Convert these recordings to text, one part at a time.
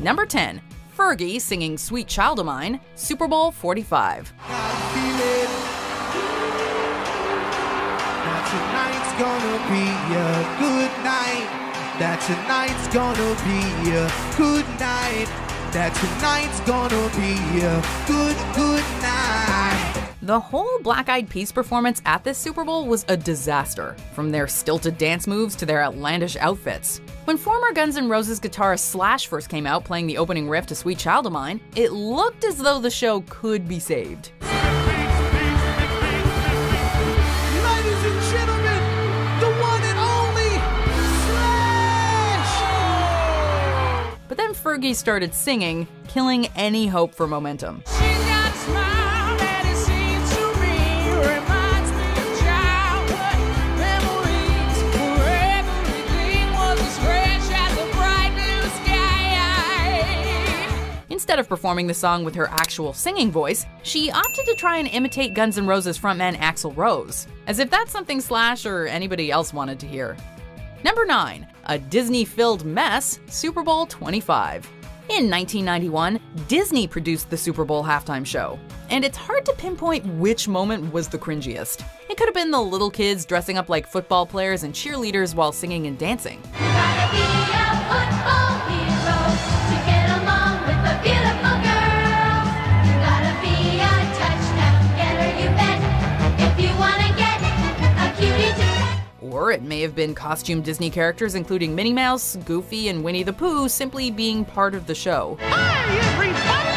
Number 10. Fergie singing Sweet Child of Mine, Super Bowl 45. Tonight's gonna be a good night. That tonight's gonna be a good night. That tonight's gonna be a good night. The whole Black Eyed Peas performance at this Super Bowl was a disaster, from their stilted dance moves to their outlandish outfits. When former Guns N' Roses guitarist Slash first came out playing the opening riff to Sweet Child of Mine, it looked as though the show could be saved. But then Fergie started singing, killing any hope for momentum. Instead of performing the song with her actual singing voice, she opted to try and imitate Guns N' Roses frontman Axl Rose, as if that's something Slash or anybody else wanted to hear. Number 9. A Disney-filled mess, Super Bowl 25. In 1991, Disney produced the Super Bowl halftime show, and it's hard to pinpoint which moment was the cringiest. It could have been the little kids dressing up like football players and cheerleaders while singing and dancing. Or it may have been costume Disney characters including Minnie Mouse, Goofy, and Winnie the Pooh simply being part of the show. Hi, everybody!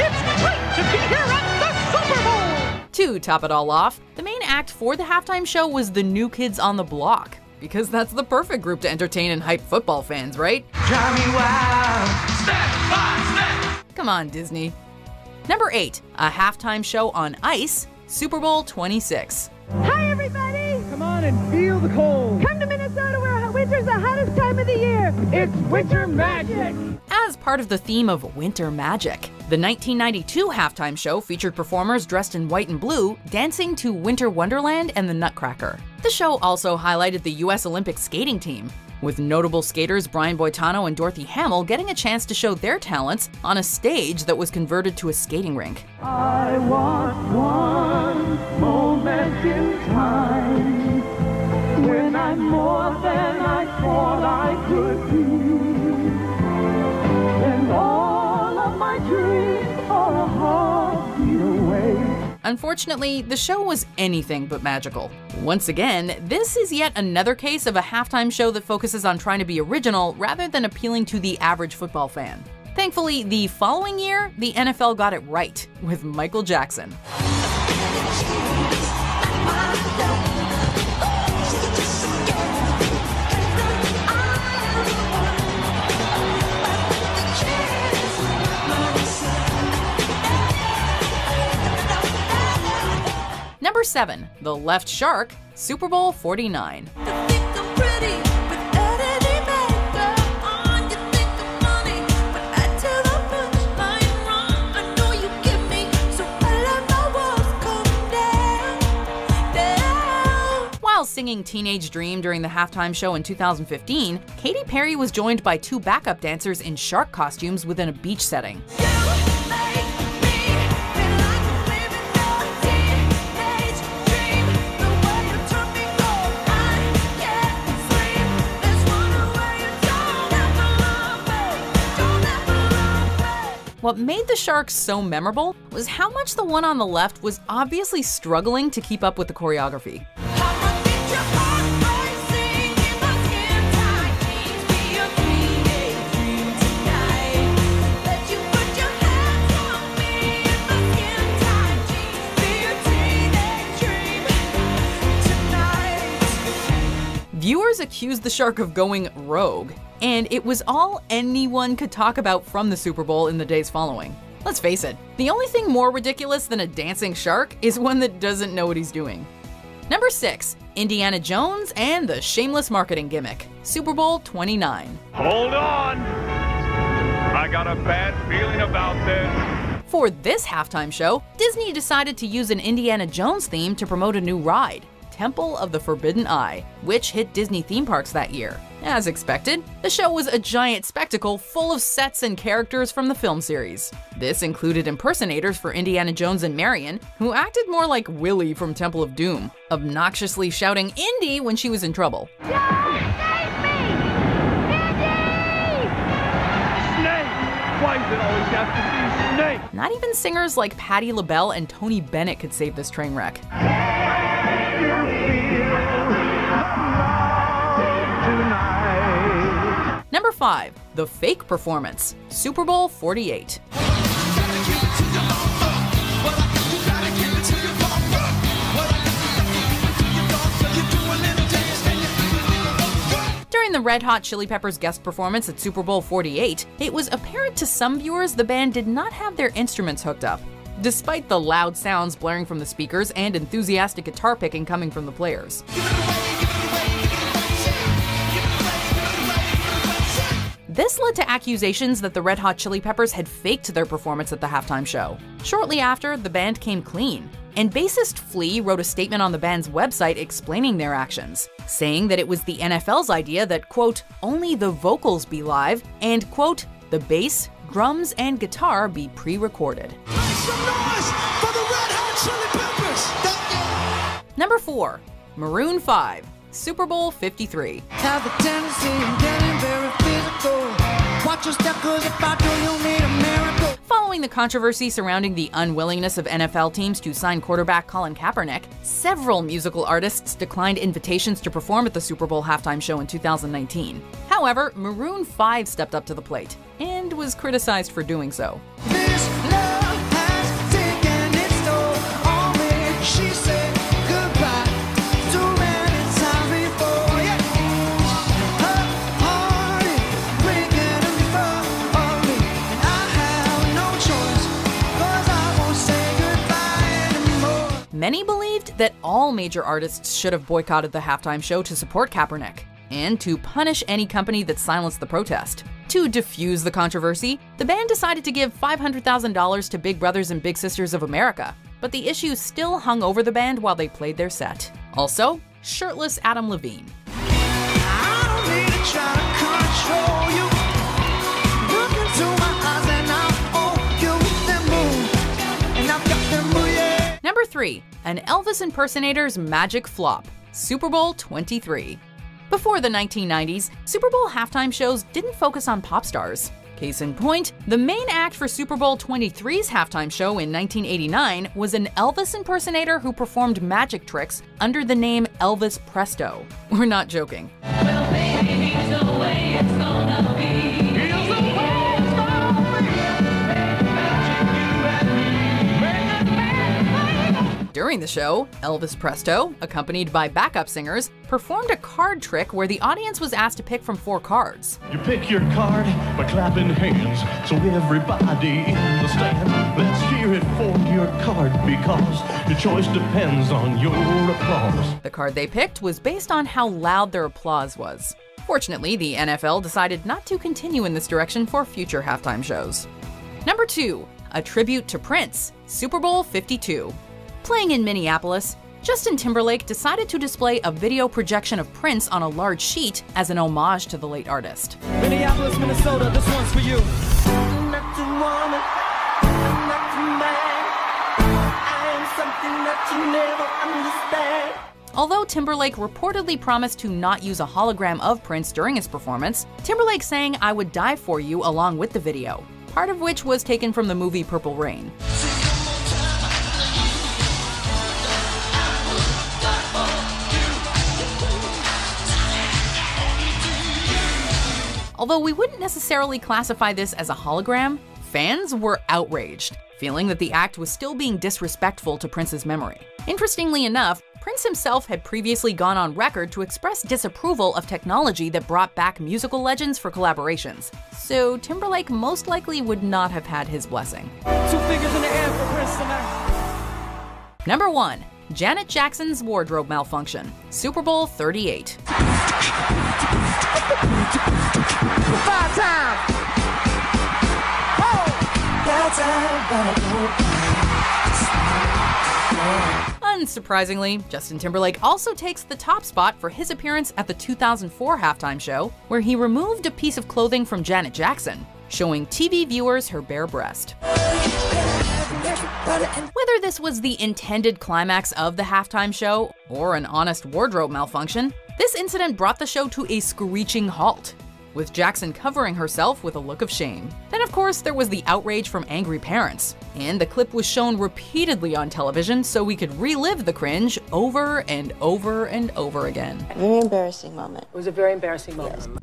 It's great to be here at the Super Bowl! To top it all off, the main act for the halftime show was the New Kids on the Block, because that's the perfect group to entertain and hype football fans, right? Drive me wild. Step by step. Come on, Disney. Number 8. A halftime show on ice, Super Bowl 26. Hi, everybody! Come on and feel the cold. Come to Minnesota where winter's the hottest time of the year. It's winter magic. As part of the theme of winter magic, the 1992 halftime show featured performers dressed in white and blue dancing to Winter Wonderland and the Nutcracker. The show also highlighted the U.S. Olympic skating team, with notable skaters Brian Boitano and Dorothy Hamill getting a chance to show their talents on a stage that was converted to a skating rink. I want one moment in time when I'm more than I thought I could be, and all of my dreams are a heartbeat away. Unfortunately, the show was anything but magical. Once again, this is yet another case of a halftime show that focuses on trying to be original rather than appealing to the average football fan. Thankfully, the following year, the NFL got it right with Michael Jackson. Number 7. The Left Shark, Super Bowl 49. While singing Teenage Dream during the halftime show in 2015, Katy Perry was joined by 2 backup dancers in shark costumes within a beach setting. What made the sharks so memorable was how much the one on the left was obviously struggling to keep up with the choreography. Viewers accused the shark of going rogue, and it was all anyone could talk about from the Super Bowl in the days following. Let's face it, the only thing more ridiculous than a dancing shark is one that doesn't know what he's doing. Number 6. Indiana Jones and the shameless marketing gimmick, Super Bowl 29. Hold on! I got a bad feeling about this. For this halftime show, Disney decided to use an Indiana Jones theme to promote a new ride. Temple of the Forbidden Eye, which hit Disney theme parks that year. As expected, the show was a giant spectacle full of sets and characters from the film series. This included impersonators for Indiana Jones and Marion, who acted more like Willie from Temple of Doom, obnoxiously shouting Indy when she was in trouble. Why does it always have to be Snake? Not even singers like Patti LaBelle and Tony Bennett could save this train wreck. Number 5. The Fake Performance, Super Bowl 48. During the Red Hot Chili Peppers guest performance at Super Bowl 48, it was apparent to some viewers the band did not have their instruments hooked up, despite the loud sounds blaring from the speakers and enthusiastic guitar picking coming from the players. This led to accusations that the Red Hot Chili Peppers had faked their performance at the halftime show. Shortly after, the band came clean, and bassist Flea wrote a statement on the band's website explaining their actions, saying that it was the NFL's idea that, quote, only the vocals be live, and, quote, the bass, drums, and guitar be pre-recorded. Make some noise for the Red Hot Chili Peppers! Number 4. Maroon 5, Super Bowl 53. Have a tendency of getting very physical. Watch your step, 'cause if I do, you'll need a miracle. Following the controversy surrounding the unwillingness of NFL teams to sign quarterback Colin Kaepernick, several musical artists declined invitations to perform at the Super Bowl halftime show in 2019. However, Maroon 5 stepped up to the plate and was criticized for doing so. This love has taken its toll on me. She said goodbye too many times before. Yeah. Her heart is breaking in front of me, and I have no choice, 'cause I won't say goodbye anymore. Many believed that all major artists should have boycotted the halftime show to support Kaepernick and to punish any company that silenced the protest. To defuse the controversy, the band decided to give $500,000 to Big Brothers and Big Sisters of America, but the issue still hung over the band while they played their set. Also, shirtless Adam Levine. I don't need to try to control you. Look into my eyes and I'll owe you them moves, and I've got them moves, yeah. Number 3. An Elvis impersonator's magic flop, Super Bowl 23. Before the 1990s, Super Bowl halftime shows didn't focus on pop stars. Case in point, the main act for Super Bowl 23's halftime show in 1989 was an Elvis impersonator who performed magic tricks under the name Elvis Presto. We're not joking. Well, baby, here's the way it's gonna be. Here's the way it's gonna be. During the show, Elvis Presto, accompanied by backup singers, performed a card trick where the audience was asked to pick from 4 cards. You pick your card by clapping hands, so everybody in the stand, let's hear it for your card, because your choice depends on your applause. The card they picked was based on how loud their applause was. Fortunately, the NFL decided not to continue in this direction for future halftime shows. Number 2. A tribute to Prince, Super Bowl 52. Playing in Minneapolis, Justin Timberlake decided to display a video projection of Prince on a large sheet as an homage to the late artist. Minneapolis, Minnesota, this one's for you. Although Timberlake reportedly promised to not use a hologram of Prince during his performance, Timberlake sang "I Would Die For You" along with the video, part of which was taken from the movie Purple Rain. Although we wouldn't necessarily classify this as a hologram, fans were outraged, feeling that the act was still being disrespectful to Prince's memory. Interestingly enough, Prince himself had previously gone on record to express disapproval of technology that brought back musical legends for collaborations, so Timberlake most likely would not have had his blessing. 2 fingers in the air for Prince tonight. Number 1. Janet Jackson's wardrobe malfunction, Super Bowl 38. 5 times. Oh, that's how I go. Unsurprisingly, Justin Timberlake also takes the top spot for his appearance at the 2004 halftime show, where he removed a piece of clothing from Janet Jackson, showing TV viewers her bare breast. Whether this was the intended climax of the halftime show or an honest wardrobe malfunction, this incident brought the show to a screeching halt, with Jackson covering herself with a look of shame. Then, of course, there was the outrage from angry parents, and the clip was shown repeatedly on television so we could relive the cringe over and over and over again. Very embarrassing moment. It was a very embarrassing moment. Yes.